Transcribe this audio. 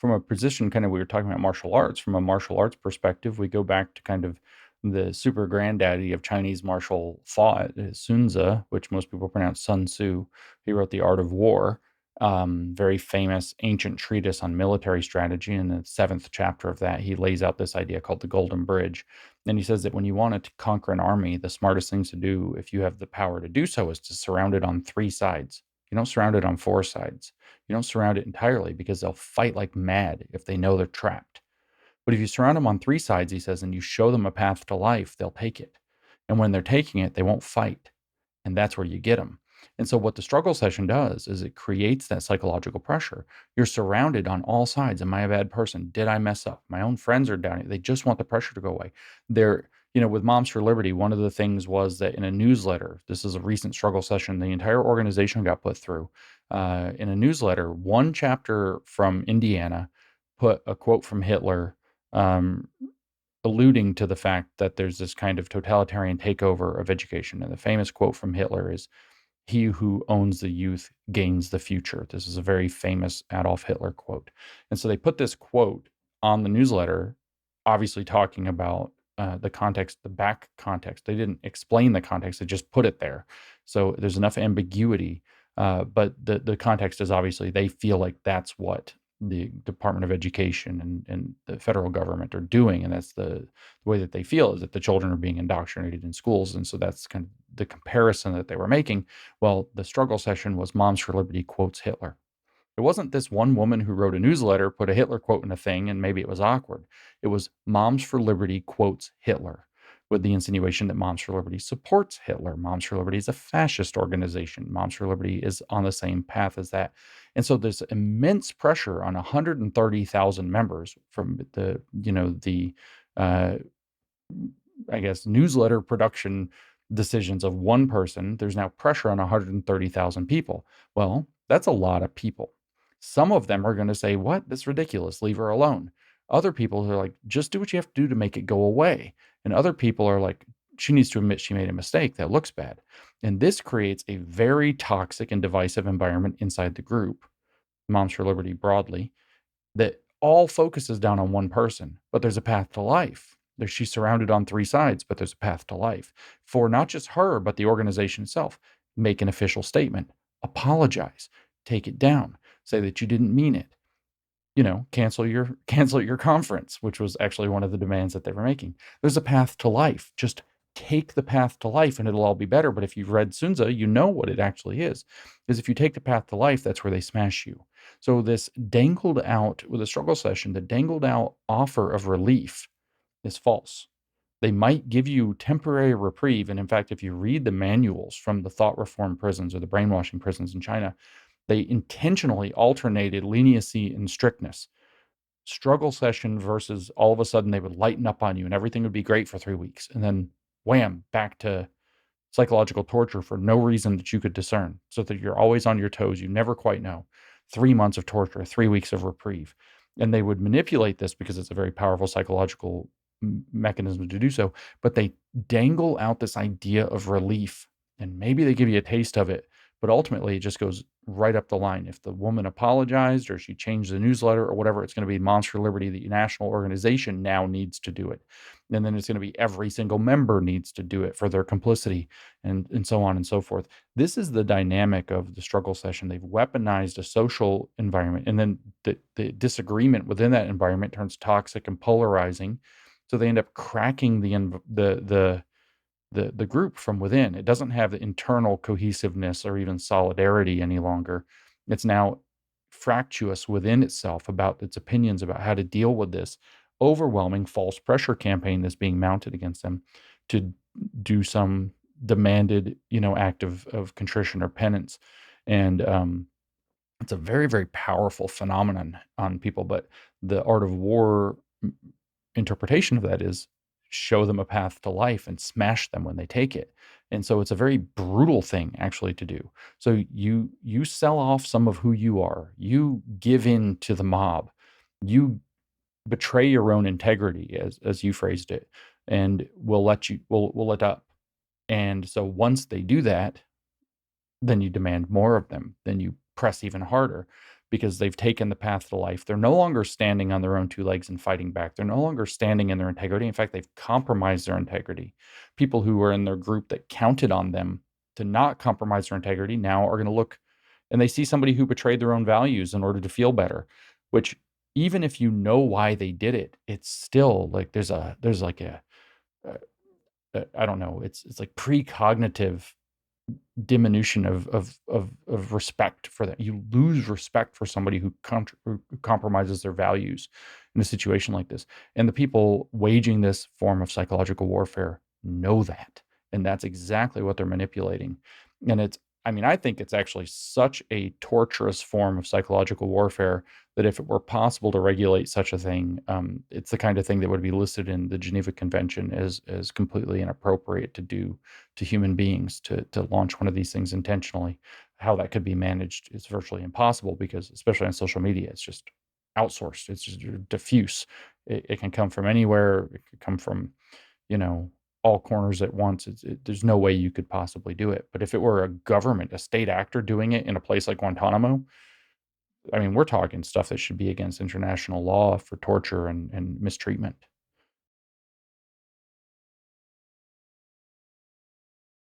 from a position, kind of, we were talking about martial arts, from a martial arts perspective, we go back to kind of the super granddaddy of Chinese martial thought, Sun Tzu, which most people pronounce Sun Tzu. He wrote The Art of War, very famous ancient treatise on military strategy. In the seventh chapter of that, he lays out this idea called the Golden Bridge. And he says that when you want to conquer an army, the smartest thing to do, if you have the power to do so, is to surround it on three sides. You don't surround it on four sides. You don't surround it entirely, because they'll fight like mad if they know they're trapped. But if you surround them on three sides, he says, and you show them a path to life, they'll take it. And when they're taking it, they won't fight. And that's where you get them. And so what the struggle session does is it creates that psychological pressure. You're surrounded on all sides. Am I a bad person? Did I mess up? My own friends are down here. They just want the pressure to go away. They're, with Moms for Liberty, one of the things was that in a newsletter, this is a recent struggle session, the entire organization got put through. In a newsletter, one chapter from Indiana put a quote from Hitler, um, alluding to the fact that there's this kind of totalitarian takeover of education. And the famous quote from Hitler is, "He who owns the youth gains the future." This is a very famous Adolf Hitler quote. And so they put this quote on the newsletter, obviously talking about the context, the back context. They didn't explain the context, they just put it there. So there's enough ambiguity. But the context is, obviously they feel like that's what the Department of Education and the federal government are doing. And that's the way that they feel, is that the children are being indoctrinated in schools. And so that's kind of the comparison that they were making. Well, the struggle session was Moms for Liberty quotes Hitler. It wasn't this one woman who wrote a newsletter, put a Hitler quote in a thing, and maybe it was awkward. It was Moms for Liberty quotes Hitler, with the insinuation that Moms for Liberty supports Hitler. Moms for Liberty is a fascist organization. Moms for Liberty is on the same path as that. And so there's immense pressure on 130,000 members from the uh, I guess, newsletter production decisions of one person. There's now pressure on 130,000 people. Well, that's a lot of people. Some of them are going to say, "What? That's ridiculous. Leave her alone." Other people are like, "Just do what you have to do to make it go away." And other people are like, "She needs to admit she made a mistake. That looks bad." And this creates a very toxic and divisive environment inside the group, Moms for Liberty broadly, that all focuses down on one person, but there's a path to life. She's surrounded on three sides, but there's a path to life for not just her, but the organization itself. Make an official statement, apologize, take it down, say that you didn't mean it. Cancel your conference, which was actually one of the demands that they were making. There's a path to life. Just take the path to life and it'll all be better. But if you've read Sun Tzu, you know what it actually is if you take the path to life, that's where they smash you. So this dangled out, with a struggle session, the dangled out offer of relief is false. They might give you temporary reprieve. And in fact, if you read the manuals from the thought reform prisons or the brainwashing prisons in China, they intentionally alternated leniency and strictness. Struggle session versus all of a sudden they would lighten up on you and everything would be great for 3 weeks. And then wham, back to psychological torture for no reason that you could discern, so that you're always on your toes. You never quite know. 3 months of torture, 3 weeks of reprieve. And they would manipulate this because it's a very powerful psychological mechanism to do so. But they dangle out this idea of relief, and maybe they give you a taste of it, but ultimately it just goes right up the line. If the woman apologized or she changed the newsletter or whatever, it's going to be Moms for Liberty, the national organization, now needs to do it. And then it's going to be every single member needs to do it for their complicity, and so on and so forth. This is the dynamic of the struggle session. They've weaponized a social environment, and then the disagreement within that environment turns toxic and polarizing. So they end up cracking the group from within. It doesn't have the internal cohesiveness or even solidarity any longer. It's now fractious within itself about its opinions about how to deal with this overwhelming false pressure campaign that's being mounted against them to do some demanded, act of contrition or penance. And it's a very, very powerful phenomenon on people. But the art of war interpretation of that is show them a path to life and smash them when they take it. And so it's a very brutal thing actually to do. So you sell off some of who you are. You give in to the mob. You betray your own integrity, as you phrased it, and we'll let up. And so once they do that, then you demand more of them. Then you press even harder, because they've taken the path to life. They're no longer standing on their own two legs and fighting back. They're no longer standing in their integrity. In fact, they've compromised their integrity. People who were in their group that counted on them to not compromise their integrity now are going to look and they see somebody who betrayed their own values in order to feel better, which even if you know why they did it, it's still like there's like I don't know, it's like precognitive diminution of respect for that. You lose respect for somebody who compromises their values in a situation like this. And the people waging this form of psychological warfare know that, and that's exactly what they're manipulating. And it's I mean, I think it's actually such a torturous form of psychological warfare that if it were possible to regulate such a thing, it's the kind of thing that would be listed in the Geneva Convention as completely inappropriate to do to human beings to launch one of these things intentionally. How that could be managed is virtually impossible because, especially on social media, it's just outsourced. It's just diffuse. It can come from anywhere. It could come from, you know, all corners at once. There's no way you could possibly do it. But if it were a government, a state actor doing it in a place like Guantanamo, I mean, we're talking stuff that should be against international law for torture and mistreatment.